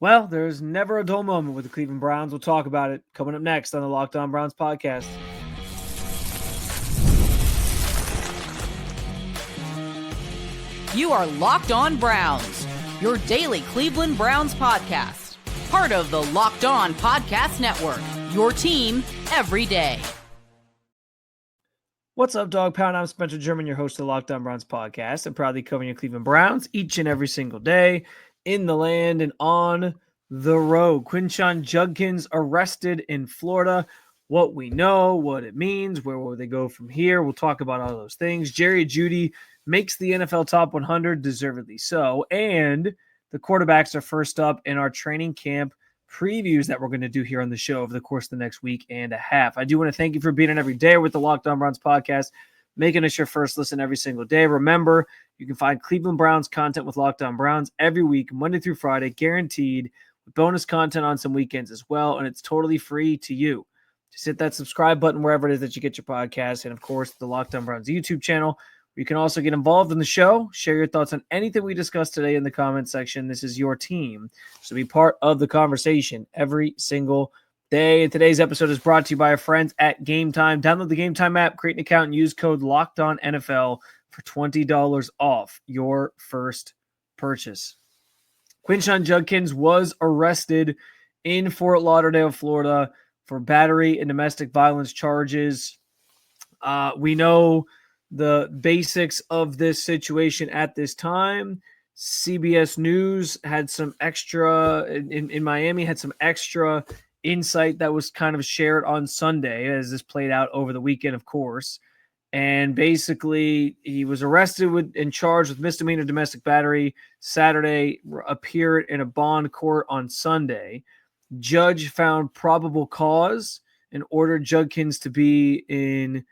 Well, there's never a dull moment with the Cleveland Browns. We'll talk about it coming up next on the Locked On Browns podcast. You are Locked On Browns, your daily Cleveland Browns podcast. Part of the Locked On Podcast Network, your team every day. What's up, Dog Pound? I'm Spencer German, your host of the Locked On Browns podcast. I'm proudly covering your Cleveland Browns each and every single day in the land and on the road. Quinshon Judkins arrested in Florida. What we know, what it means, where will they go from here? We'll talk about all those things. Jeudy makes the NFL Top 100, deservedly so. And the quarterbacks are first up in our training camp previews that we're going to do here on the show over the course of the next week and a half. I do want to thank you for being in every day with the Locked On Browns podcast, making us your first listen every single day. Remember, you can find Cleveland Browns content with Locked On Browns every week, Monday through Friday, guaranteed, with bonus content on some weekends as well, and it's totally free to you. Just hit that subscribe button wherever it is that you get your podcast, and of course, the Locked On Browns YouTube channel. You can also get involved in the show, share your thoughts on anything we discussed today in the comment section. This is your team, so be part of the conversation every single day. And today's episode is brought to you by our friends at Gametime. Download the Gametime app, create an account, and use code LOCKEDONNFL for $20 off your first purchase. Quinshon Judkins was arrested in Fort Lauderdale, Florida, for battery and domestic violence charges. We know the basics of this situation at this time. CBS News had some extra in Miami, had some extra insight that was kind of shared on Sunday as this played out over the weekend, of course. And basically, he was arrested and charged with misdemeanor domestic battery Saturday, appeared in a bond court on Sunday. Judge found probable cause and ordered Judkins to be to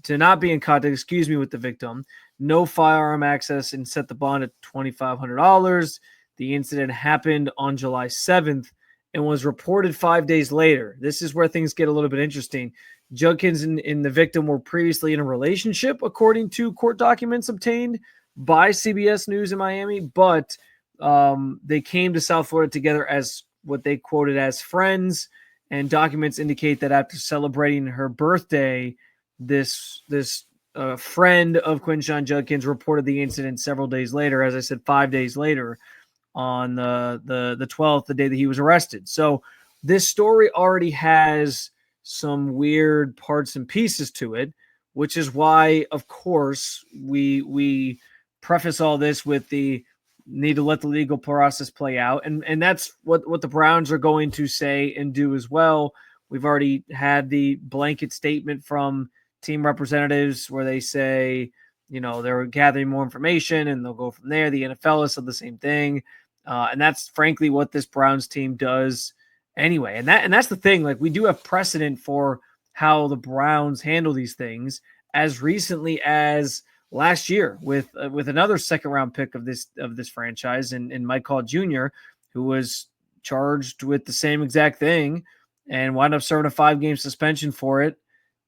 not be in contact, with the victim, no firearm access, and set the bond at $2,500. The incident happened on July 7th and was reported 5 days later. This is where things get a little bit interesting. Judkins and the victim were previously in a relationship, according to court documents obtained by CBS News in Miami, but they came to South Florida together as what they quoted as friends, and documents indicate that after celebrating her birthday, this friend of Quinshon Judkins reported the incident several days later, as I said, 5 days later, on the 12th, the day that he was arrested. So this story already has some weird parts and pieces to it, which is why, of course, we preface all this with the need to let the legal process play out. And that's what the Browns are going to say and do as well. We've already had the blanket statement from team representatives where they say, they're gathering more information and they'll go from there. The NFL has said the same thing. And that's frankly what this Browns team does anyway. And that's the thing. Like, we do have precedent for how the Browns handle these things as recently as last year with another second round pick of this franchise and Mike Hall Jr., who was charged with the same exact thing and wound up serving a 5-game suspension for it.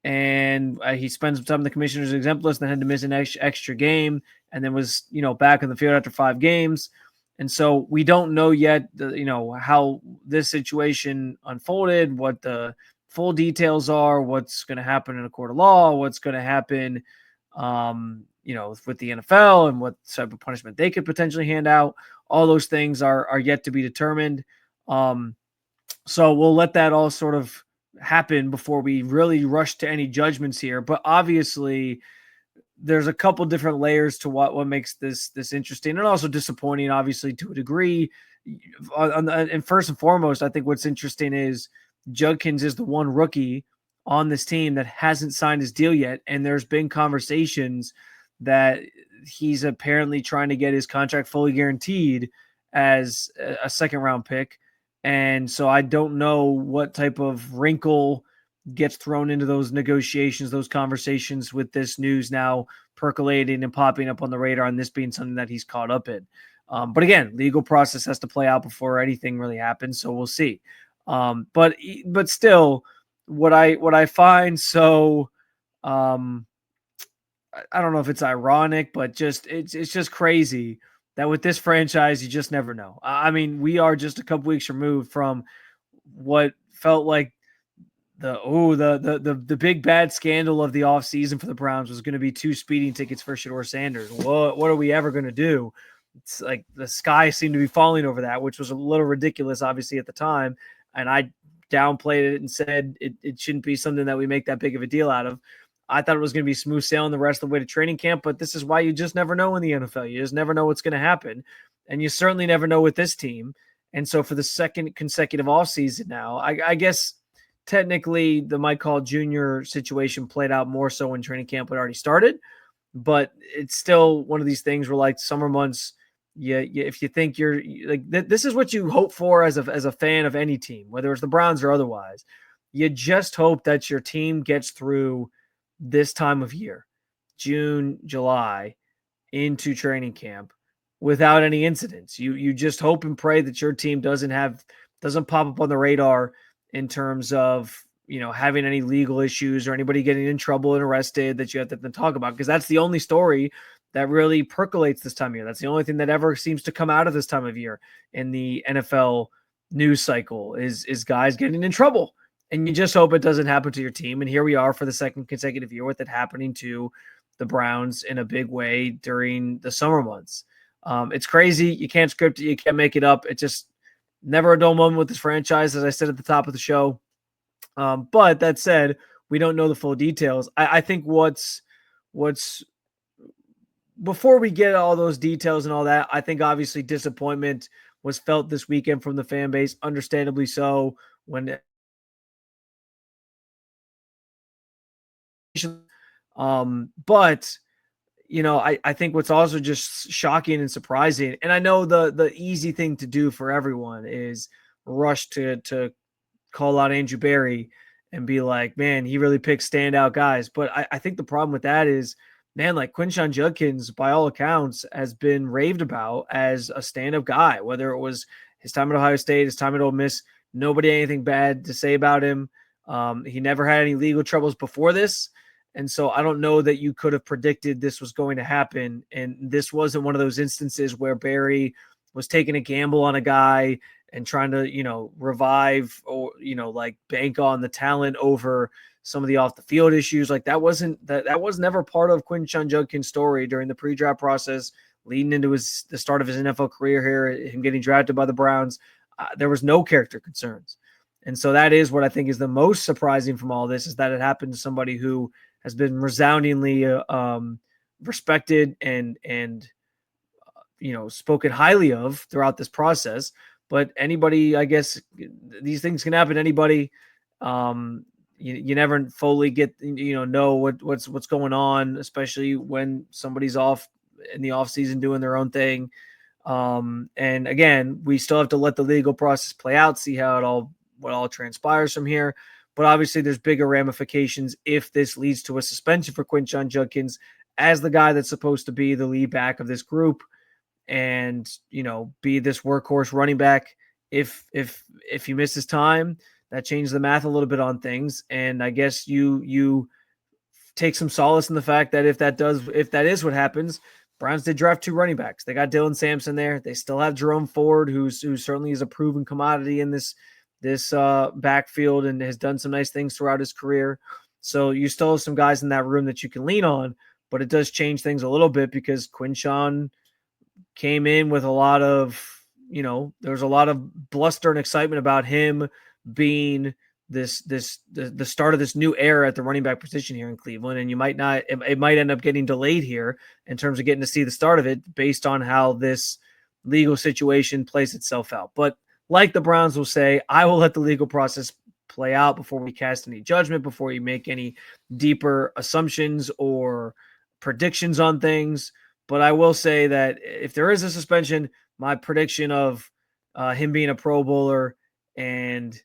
And he spent some time in the commissioner's exempt list and had to miss an extra game, and then was, back in the field after 5 games. And so we don't know yet, how this situation unfolded, what the full details are, what's going to happen in a court of law, what's going to happen, with the NFL and what type of punishment they could potentially hand out. All those things are yet to be determined. So we'll let that all sort of happen before we really rush to any judgments here. But obviously, there's a couple different layers to what makes this interesting and also disappointing, obviously, to a degree. And first and foremost, I think what's interesting is Judkins is the one rookie on this team that hasn't signed his deal yet. And there's been conversations that he's apparently trying to get his contract fully guaranteed as a second round pick. And so I don't know what type of wrinkle gets thrown into those negotiations, those conversations with this news now percolating and popping up on the radar, and this being something that he's caught up in. But again, legal process has to play out before anything really happens. So we'll see. But still, what I find so, I don't know if it's ironic, but it's just crazy that with this franchise, you just never know. I mean, we are just a couple weeks removed from what felt like the big bad scandal of the offseason for the Browns was going to be 2 speeding tickets for Shedeur Sanders. What are we ever going to do? It's like the sky seemed to be falling over that, which was a little ridiculous, obviously, at the time. And I downplayed it and said it shouldn't be something that we make that big of a deal out of. I thought it was going to be smooth sailing the rest of the way to training camp, but this is why you just never know in the NFL. You just never know what's going to happen. And you certainly never know with this team. And so for the second consecutive offseason now, I guess technically the Mike Hall Jr. situation played out more so when training camp had already started, but it's still one of these things where, like, summer months, if you think you're like this is what you hope for as a fan of any team, whether it's the Browns or otherwise. You just hope that your team gets through this time of year, June, July, into training camp without any incidents. You just hope and pray that your team doesn't pop up on the radar in terms of, having any legal issues or anybody getting in trouble and arrested that you have to then talk about, because that's the only story that really percolates this time of year. That's the only thing that ever seems to come out of this time of year in the NFL news cycle is guys getting in trouble. And you just hope it doesn't happen to your team. And here we are for the second consecutive year with it happening to the Browns in a big way during the summer months. It's crazy. You can't script it. You can't make it up. It just never a dull moment with this franchise, as I said at the top of the show. But that said, we don't know the full details. I think what's before we get all those details and all that, I think obviously disappointment was felt this weekend from the fan base, understandably so. But I think what's also just shocking and surprising, and I know the easy thing to do for everyone is rush to call out Andrew Berry and be like, man, he really picks standout guys. But I think the problem with that is, man, like Quinshon Judkins, by all accounts, has been raved about as a stand-up guy, whether it was his time at Ohio State, his time at Ole Miss. Nobody had anything bad to say about him. He never had any legal troubles before this. And so I don't know that you could have predicted this was going to happen. And this wasn't one of those instances where Barry was taking a gamble on a guy and trying to, revive or, like bank on the talent over some of the off the field issues. Like that was never part of Quinshon Judkins' story during the pre-draft process, leading into the start of his NFL career here, him getting drafted by the Browns. There was no character concerns. And so that is what I think is the most surprising from all this, is that it happened to somebody who has been resoundingly respected and spoken highly of throughout this process. But anybody, I guess, these things can happen to anybody. You never fully get know what's going on, especially when somebody's off in the off season doing their own thing. And again, we still have to let the legal process play out, see how what all transpires from here. But obviously there's bigger ramifications if this leads to a suspension for Quinshon Judkins as the guy that's supposed to be the lead back of this group and, be this workhorse running back. If he misses time, that changes the math a little bit on things. And I guess you take some solace in the fact that if that is what happens, Browns did draft 2 running backs. They got Dylan Sampson there. They still have Jerome Ford, who certainly is a proven commodity in this backfield and has done some nice things throughout his career. So you still have some guys in that room that you can lean on, but it does change things a little bit because Quinshon came in with a lot of, there was a lot of bluster and excitement about him being the start of this new era at the running back position here in Cleveland. And it might end up getting delayed here in terms of getting to see the start of it based on how this legal situation plays itself out. But like the Browns will say, I will let the legal process play out before we cast any judgment, before we make any deeper assumptions or predictions on things. But I will say that if there is a suspension, my prediction of him being a Pro Bowler and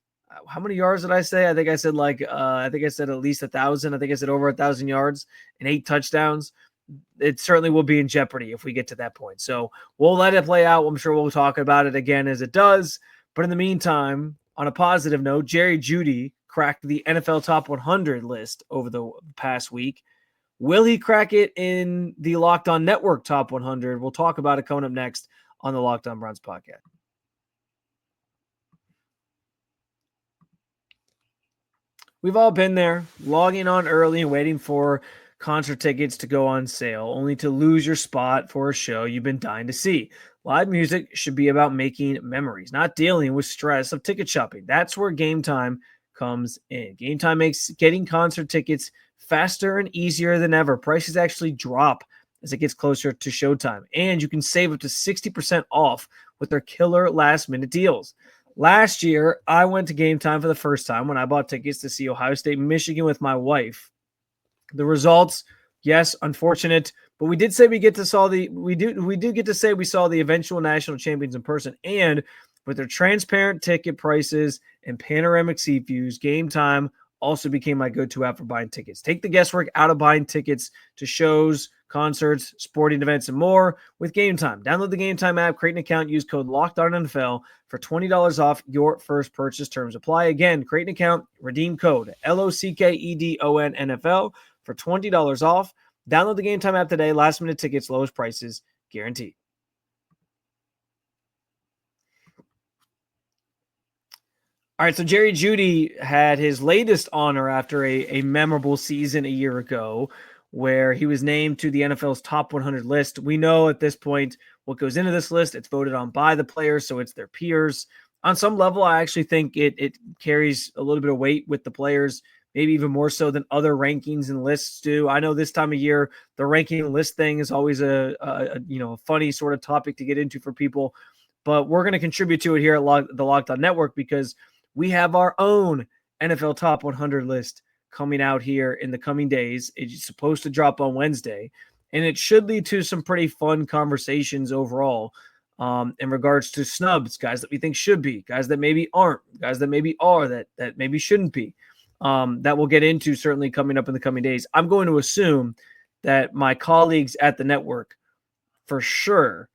how many yards did I say? I think I said at least 1,000. I think I said over 1,000 yards and 8 touchdowns. It certainly will be in jeopardy if we get to that point. So we'll let it play out. I'm sure we'll talk about it again as it does. But in the meantime, on a positive note, Jeudy cracked the NFL Top 100 list over the past week. Will he crack it in the Locked On Network Top 100? We'll talk about it coming up next on the Locked On Browns podcast. We've all been there, logging on early and waiting for concert tickets to go on sale, only to lose your spot for a show you've been dying to see. Live music should be about making memories, not dealing with stress of ticket shopping. That's where Gametime comes in. Gametime makes getting concert tickets faster and easier than ever. Prices actually drop as it gets closer to showtime, and you can save up to 60% off with their killer last-minute deals. Last year, I went to Gametime for the first time when I bought tickets to see Ohio State, Michigan with my wife. The results, yes, unfortunate, but we did say we get to saw the we do get to say we saw the eventual national champions in person. And with their transparent ticket prices and panoramic seat views, Gametime also became my go-to app for buying tickets. Take the guesswork out of buying tickets to shows, concerts, sporting events, and more with Gametime. Download the Gametime app, create an account, use code LOCKEDONNFL for $20 off your first purchase. Terms apply. Again, create an account, redeem code LOCKEDONNFL for $20 off. Download the Gametime app today. Last minute tickets, lowest prices guaranteed. All right, so Jerry Jeudy had his latest honor after a memorable season a year ago where he was named to the NFL's top 100 list. We know at this point what goes into this list. It's voted on by the players, so it's their peers. On some level, I actually think it carries a little bit of weight with the players, maybe even more so than other rankings and lists do. I know this time of year, the ranking list thing is always a funny sort of topic to get into for people, but we're going to contribute to it here at the Locked On Network because we have our own NFL Top 100 list coming out here in the coming days. It's supposed to drop on Wednesday, and it should lead to some pretty fun conversations overall in regards to snubs, guys that we think should be, guys that maybe aren't, guys that maybe are, that maybe shouldn't be, that we'll get into certainly coming up in the coming days. I'm going to assume that my colleagues at the network for sure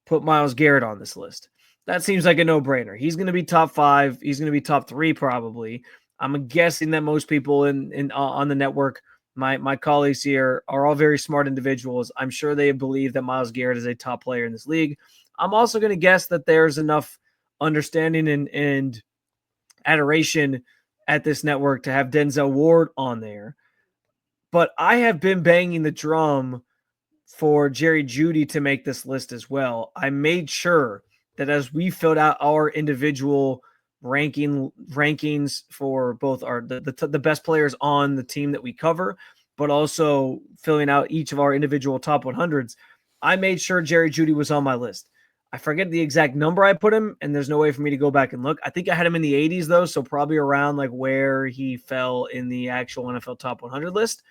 put Myles Garrett on this list. That seems like a no-brainer. He's going to be top 5. He's going to be top 3 probably. I'm guessing that most people on the network, my colleagues here, are all very smart individuals. I'm sure they believe that Myles Garrett is a top player in this league. I'm also going to guess that there's enough understanding and adoration at this network to have Denzel Ward on there. But I have been banging the drum for Jerry Jeudy to make this list as well. I made sure that as we filled out our individual rankings for both the best players on the team that we cover, but also filling out each of our individual top 100s, I made sure Jerry Jeudy was on my list. I forget the exact number I put him, and there's no way for me to go back and look. I think I had him in the 80s, though, so probably around like where he fell in the actual NFL Top 100 list.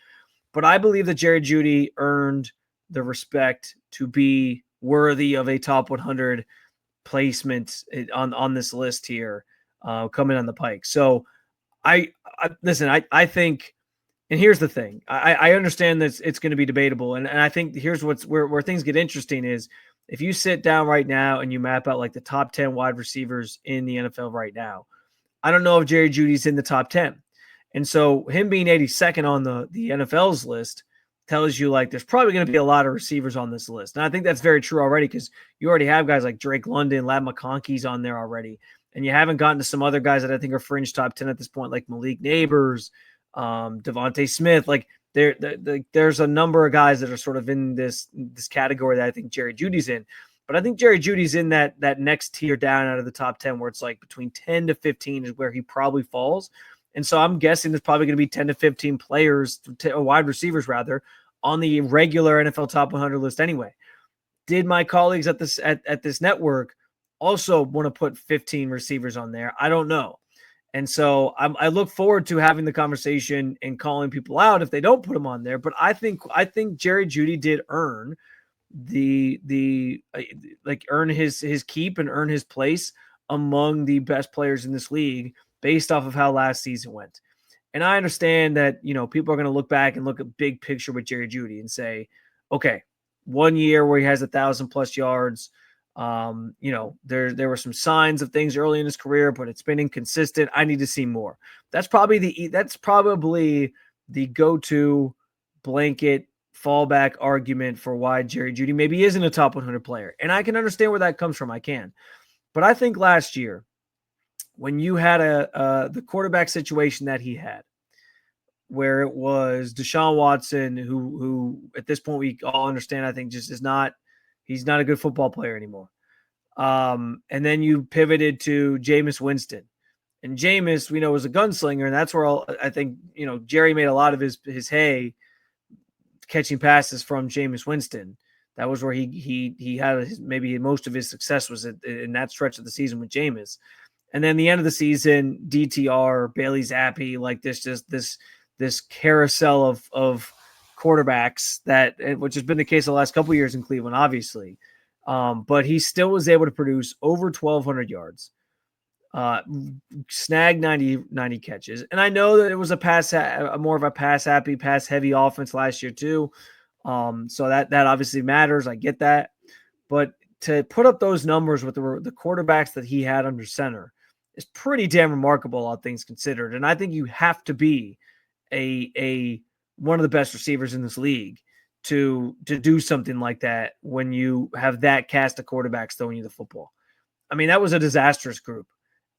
But I believe that Jerry Jeudy earned the respect to be worthy of a top 100 placement on this list here coming on the pike. So I think, and here's the thing, I understand that it's going to be debatable. And I think here's where things get interesting is if you sit down right now and you map out like the top 10 wide receivers in the NFL right now, I don't know if Jerry Jeudy's in the top 10. And so him being 82nd on the NFL's list tells you like there's probably going to be a lot of receivers on this list. And I think that's very true already because you already have guys like Drake London, Ladd McConkey's on there already. And you haven't gotten to some other guys that I think are fringe top 10 at this point, like Malik Neighbors, Devontae Smith. Like there's a number of guys that are sort of in this category that I think Jerry Jeudy's in. But I think Jerry Jeudy's in that next tier down out of the top 10 where it's like between 10 to 15 is where he probably falls. And so I'm guessing there's probably going to be 10 to 15 players, wide receivers rather, on the regular NFL Top 100 list anyway. Did my colleagues at this network also want to put 15 receivers on there? I don't know. And so I look forward to having the conversation and calling people out if they don't put them on there. But I think Jerry Jeudy did earn earn his keep and earn his place among the best players in this league based off of how last season went. And I understand that, people are going to look back and look at big picture with Jerry Jeudy and say, okay, 1 year where he has 1,000+ yards. There were some signs of things early in his career, but it's been inconsistent. I need to see more. That's probably the go-to blanket fallback argument for why Jerry Jeudy maybe isn't a top 100 player. And I can understand where that comes from. I can. But I think last year, when you had the quarterback situation that he had, where it was Deshaun Watson, who at this point we all understand, I think just he's not a good football player anymore. And then you pivoted to Jameis Winston. And Jameis, we know, was a gunslinger, and that's where I think, Jerry made a lot of his hay catching passes from Jameis Winston. That was where he had maybe most of his success was in that stretch of the season with Jameis. And then the end of the season, DTR, Bailey Zappi, like this carousel of quarterbacks which has been the case the last couple of years in Cleveland, obviously. But he still was able to produce over 1,200 yards, snag 90 catches. And I know that it was more of a pass-happy, pass-heavy offense last year too. So that obviously matters. I get that. But to put up those numbers with the quarterbacks that he had under center is pretty damn remarkable, all things considered. And I think you have to be a one of the best receivers in this league to do something like that when you have that cast of quarterbacks throwing you the football. I mean, that was a disastrous group.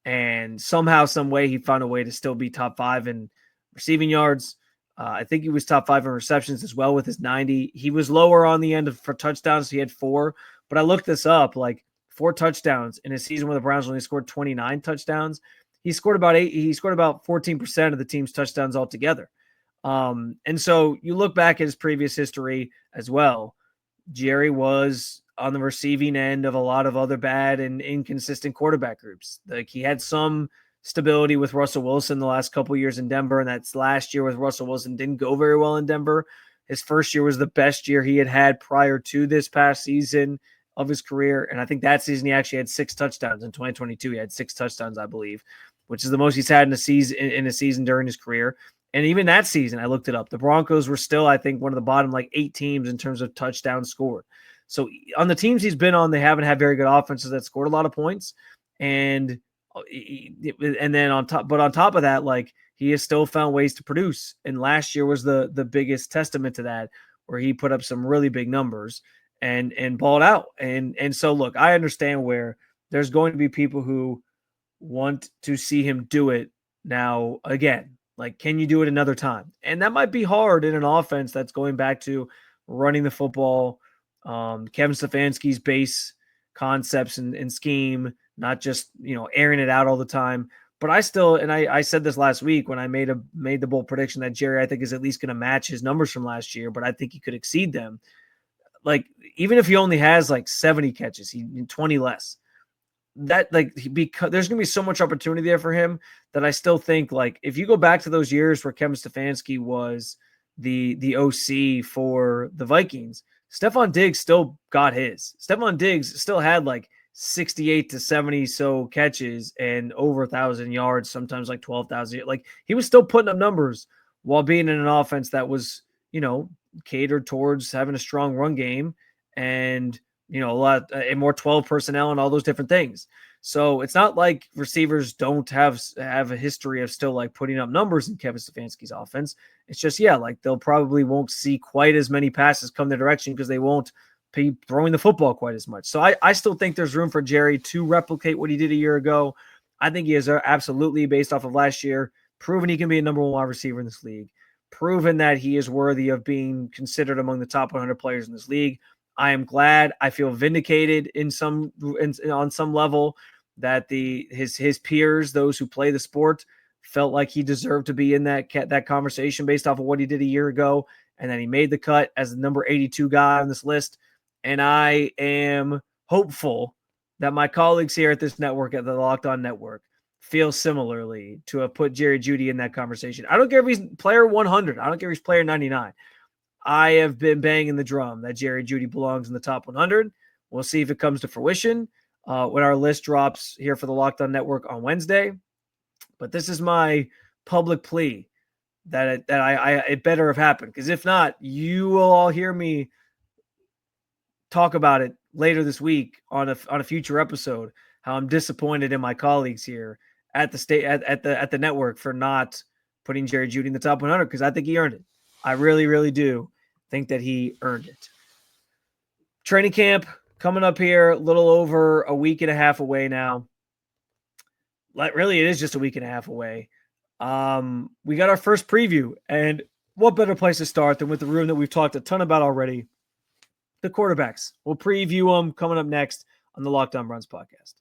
And somehow, some way, he found a way to still be top 5 in receiving yards. I think he was top 5 in receptions as well with his 90. He was lower on the end for touchdowns. He had 4. But I looked this up, like 4 touchdowns in a season where the Browns only scored 29 touchdowns. He scored about 14% of the team's touchdowns altogether. And so you look back at his previous history as well. Jerry was on the receiving end of a lot of other bad and inconsistent quarterback groups. Like, he had some stability with Russell Wilson the last couple of years in Denver, and that's last year with Russell Wilson didn't go very well in Denver. His first year was the best year he had prior to this past season of his career. And I think that season he actually had 6 touchdowns. In 2022, he had 6 touchdowns, I believe, which is the most he's had in a season during his career. And even that season, I looked it up, the Broncos were still, I think, one of the bottom 8 teams in terms of touchdowns scored. So on the teams he's been on, they haven't had very good offenses that scored a lot of points. And then on top of that, he has still found ways to produce. And last year was the biggest testament to that, where he put up some really big numbers and balled out. And so, look, I understand where there's going to be people who want to see him do it now again. Like, can you do it another time? And that might be hard in an offense that's going back to running the football, Kevin Stefanski's base concepts and scheme, not just, airing it out all the time. But I still, and I said this last week when I made the bold prediction that Jerry, I think, is at least going to match his numbers from last year, but I think he could exceed them. Like, even if he only has 70 catches, 20 less. Because there's going to be so much opportunity there for him that I still think, if you go back to those years where Kevin Stefanski was the OC for the Vikings, Stephon Diggs still got his. Stephon Diggs still had 68 to 70 so catches and over 1,000 yards, sometimes 12,000. He was still putting up numbers while being in an offense that was, catered towards having a strong run game and a lot and more 12 personnel and all those different things. So it's not like receivers don't have a history of still putting up numbers in Kevin Stefanski's offense. It's just, they'll probably won't see quite as many passes come their direction because they won't be throwing the football quite as much. So I still think there's room for Jerry to replicate what he did a year ago. I think he is absolutely, based off of last year, proven he can be a number 1 wide receiver in this league, proven that he is worthy of being considered among the top 100 players in this league. I am glad. I feel vindicated on some level that his peers, those who play the sport, felt like he deserved to be in that conversation based off of what he did a year ago, and then he made the cut as the number 82 guy on this list. And I am hopeful that my colleagues here at this network, at the Locked On Network, feel similarly to have put Jerry Jeudy in that conversation. I don't care if he's player 100. I don't care if he's player 99. I have been banging the drum that Jerry Jeudy belongs in the top 100. We'll see if it comes to fruition when our list drops here for the Locked On Network on Wednesday. But this is my public plea that it better have happened, because if not, you will all hear me talk about it later this week on a future episode, how I'm disappointed in my colleagues here at the network for not putting Jerry Jeudy in the top 100, because I think he earned it. I really, really do think that he earned it. Training camp coming up here, a little over a week and a half away now. Really, it is just a week and a half away. We got our first preview, and what better place to start than with the room that we've talked a ton about already, the quarterbacks. We'll preview them coming up next on the Locked On Browns podcast.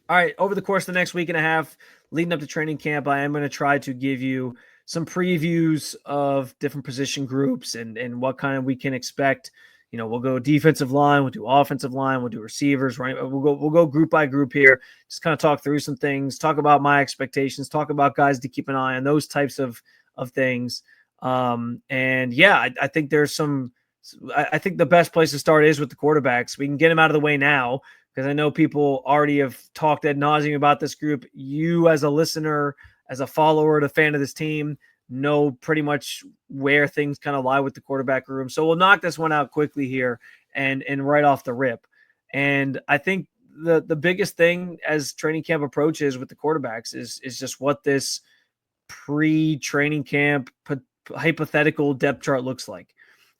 All right, over the course of the next week and a half, leading up to training camp, I am going to try to give you some previews of different position groups and what kind of we can expect. You know, we'll go defensive line, we'll do offensive line, we'll do receivers, right? We'll go group by group here, just kind of talk through some things, talk about my expectations, talk about guys to keep an eye on, those types of things. And yeah, I think there's some. I think the best place to start is with the quarterbacks. We can get them out of the way now, because I know people already have talked ad nauseum about this group. You, as a listener, as a follower, and a fan of this team, know pretty much where things kind of lie with the quarterback room. So we'll knock this one out quickly here and right off the rip. And I think the biggest thing as training camp approaches with the quarterbacks is just what this pre-training camp hypothetical depth chart looks like.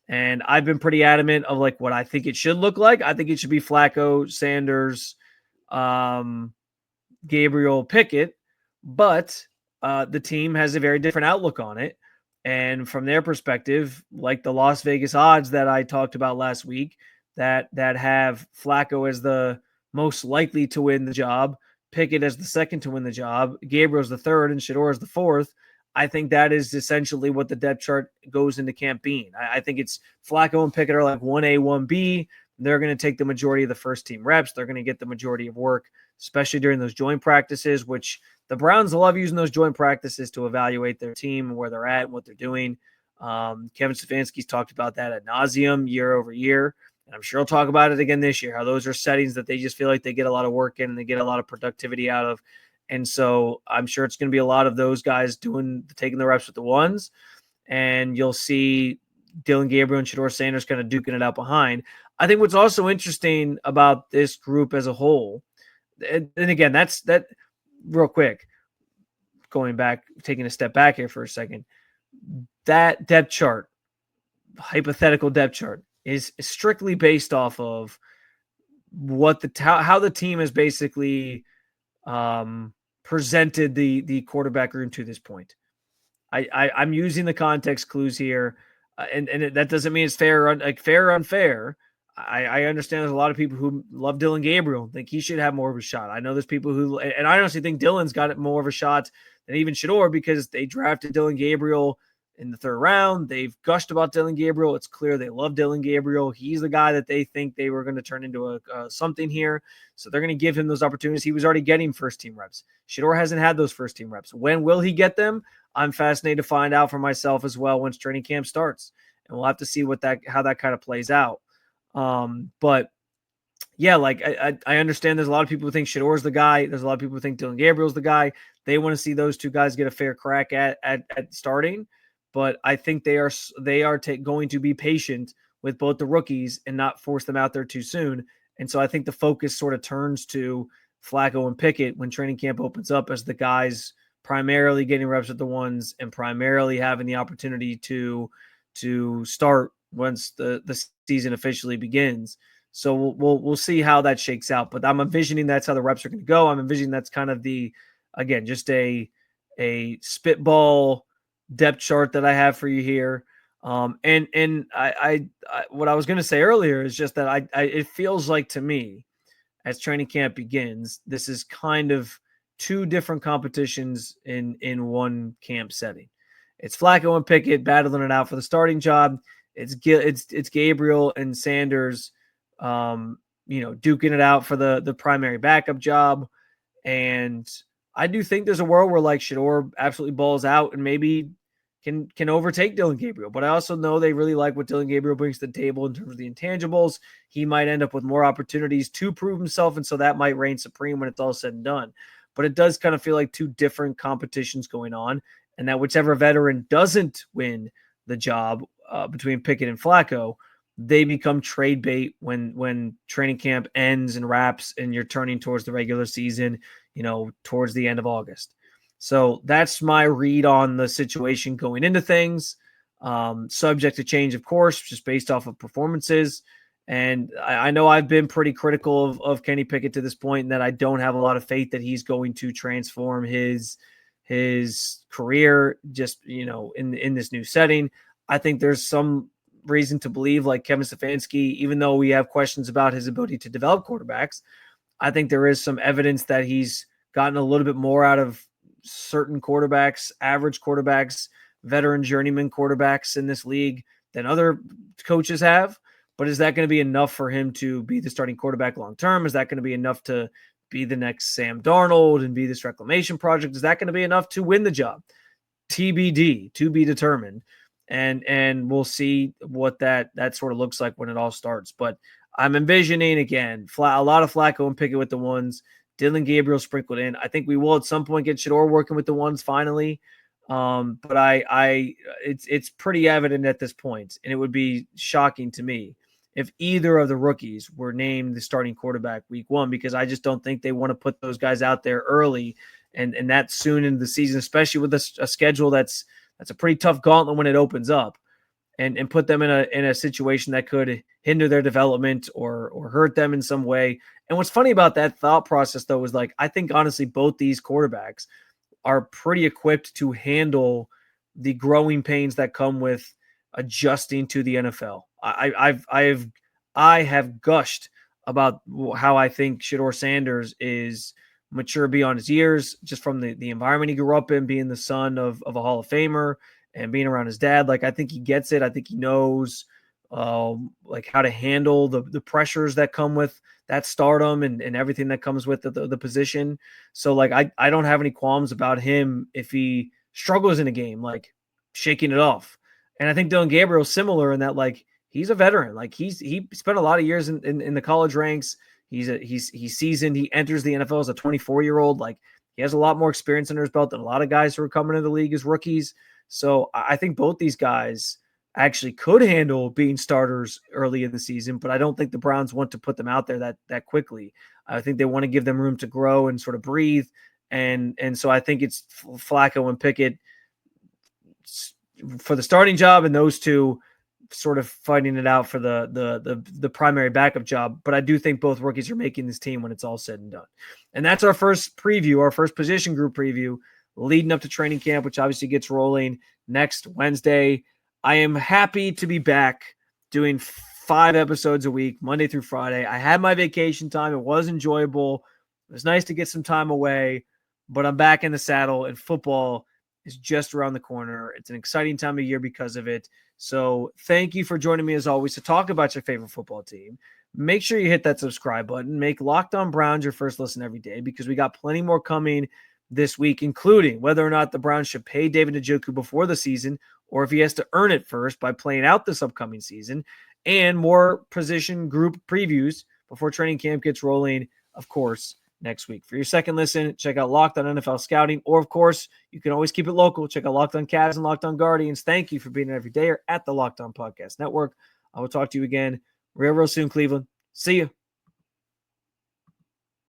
And I've been pretty adamant of like what I think it should look like. I think it should be Flacco, Sanders, Gabriel, Pickett, but the team has a very different outlook on it. And from their perspective, like the Las Vegas odds that I talked about last week, that have Flacco as the most likely to win the job, Pickett as the second to win the job, Gabriel's the third, and Shedeur is the fourth. I think that is essentially what the depth chart goes into camp being. I think it's Flacco and Pickett are like 1A, 1B. They're going to take the majority of the first team reps. They're going to get the majority of work, especially during those joint practices, which the Browns love using those joint practices to evaluate their team and where they're at and what they're doing. Kevin Stefanski's talked about that ad nauseum year over year. And I'm sure he'll talk about it again this year, how those are settings that they just feel like they get a lot of work in and they get a lot of productivity out of. And so I'm sure it's going to be a lot of those guys taking the reps with the ones. And you'll see Dillon Gabriel and Shedeur Sanders kind of duking it out behind. I think what's also interesting about this group as a whole, and again, that's real quick, going back, taking a step back here for a second, that depth chart, hypothetical depth chart, is strictly based off of what how the team has basically presented the quarterback room to this point. I'm using the context clues here, and that doesn't mean it's fair or unfair. I understand there's a lot of people who love Dillon Gabriel, think he should have more of a shot. I know there's people who, and I honestly think Dillon's got more of a shot than even Shedeur, because they drafted Dillon Gabriel in the third round. They've gushed about Dillon Gabriel. It's clear they love Dillon Gabriel. He's the guy that they think they were going to turn into something here. So they're going to give him those opportunities. He was already getting first-team reps. Shedeur hasn't had those first-team reps. When will he get them? I'm fascinated to find out for myself as well once training camp starts. And we'll have to see how that kind of plays out. But yeah, like I understand there's a lot of people who think Shedeur's the guy. There's a lot of people who think Dillon Gabriel's the guy. They want to see those two guys get a fair crack at starting. But I think they are going to be patient with both the rookies and not force them out there too soon. And so I think the focus sort of turns to Flacco and Pickett when training camp opens up, as the guys primarily getting reps with the ones and primarily having the opportunity to start once the season officially begins. So we'll see how that shakes out. But I'm envisioning that's how the reps are going to go. I'm envisioning that's kind of just a spitball depth chart that I have for you here. And I what I was going to say earlier is just that it feels like to me, as training camp begins, this is kind of two different competitions in one camp setting. It's Flacco and Pickett battling it out for the starting job. It's Gabriel and Sanders, duking it out for the primary backup job. And I do think there's a world where like Shedeur absolutely balls out and maybe can overtake Dillon Gabriel. But I also know they really like what Dillon Gabriel brings to the table in terms of the intangibles. He might end up with more opportunities to prove himself, and so that might reign supreme when it's all said and done. But it does kind of feel like two different competitions going on, and that whichever veteran doesn't win the job between Pickett and Flacco, they become trade bait when training camp ends and wraps and you're turning towards the regular season, towards the end of August. So that's my read on the situation going into things. Subject to change, of course, just based off of performances. And I know I've been pretty critical of Kenny Pickett to this point, and that I don't have a lot of faith that he's going to transform his career just, in this new setting. I think there's some reason to believe, like Kevin Stefanski, even though we have questions about his ability to develop quarterbacks, I think there is some evidence that he's gotten a little bit more out of certain quarterbacks, average quarterbacks, veteran journeyman quarterbacks in this league than other coaches have. But is that going to be enough for him to be the starting quarterback long term? Is that going to be enough to be the next Sam Darnold and be this reclamation project? Is that going to be enough to win the job? TBD, to be determined. And we'll see what that sort of looks like when it all starts. But I'm envisioning, again, a lot of Flacco and Pickett with the ones, Dylan Gabriel sprinkled in. I think we will at some point get Shedeur working with the ones finally. But it's pretty evident at this point, and it would be shocking to me if either of the rookies were named the starting quarterback week one, because I just don't think they want to put those guys out there early and that soon into the season, especially with a schedule that's a pretty tough gauntlet when it opens up, and put them in a situation that could hinder their development or hurt them in some way. And what's funny about that thought process, though, is I think honestly both these quarterbacks are pretty equipped to handle the growing pains that come with adjusting to the NFL. I have gushed about how I think Shedeur Sanders is mature beyond his years, just from the environment he grew up in, being the son of a Hall of Famer and being around his dad. I think he gets it. I think he knows how to handle the pressures that come with that stardom and everything that comes with the position. So I don't have any qualms about him if he struggles in a game, shaking it off. And I think Dylan Gabriel is similar in that he's a veteran. He spent a lot of years in the college ranks. He's seasoned. He enters the NFL as a 24-year-old. He has a lot more experience under his belt than a lot of guys who are coming into the league as rookies. So I think both these guys actually could handle being starters early in the season, but I don't think the Browns want to put them out there that quickly. I think they want to give them room to grow and sort of breathe. And so I think it's Flacco and Pickett for the starting job, and those two sort of fighting it out for the primary backup job. But I do think both rookies are making this team when it's all said and done. And that's our first preview, our first position group preview leading up to training camp, which obviously gets rolling next Wednesday. I am happy to be back doing 5 episodes a week, Monday through Friday. I had my vacation time. It was enjoyable. It was nice to get some time away, but I'm back in the saddle, and football is just around the corner. It's an exciting time of year because of it. So thank you for joining me as always to talk about your favorite football team. Make sure you hit that subscribe button. Make Locked On Browns your first listen every day, because we got plenty more coming this week, including whether or not the Browns should pay David Njoku before the season, or if he has to earn it first by playing out this upcoming season, and more position group previews before training camp gets rolling, of course, next week. For your second listen, check out Locked On NFL Scouting, or of course, you can always keep it local. Check out Locked On Cavs and Locked On Guardians. Thank you for being an everydayer at the Locked On Podcast Network. I will talk to you again real soon, Cleveland. See you.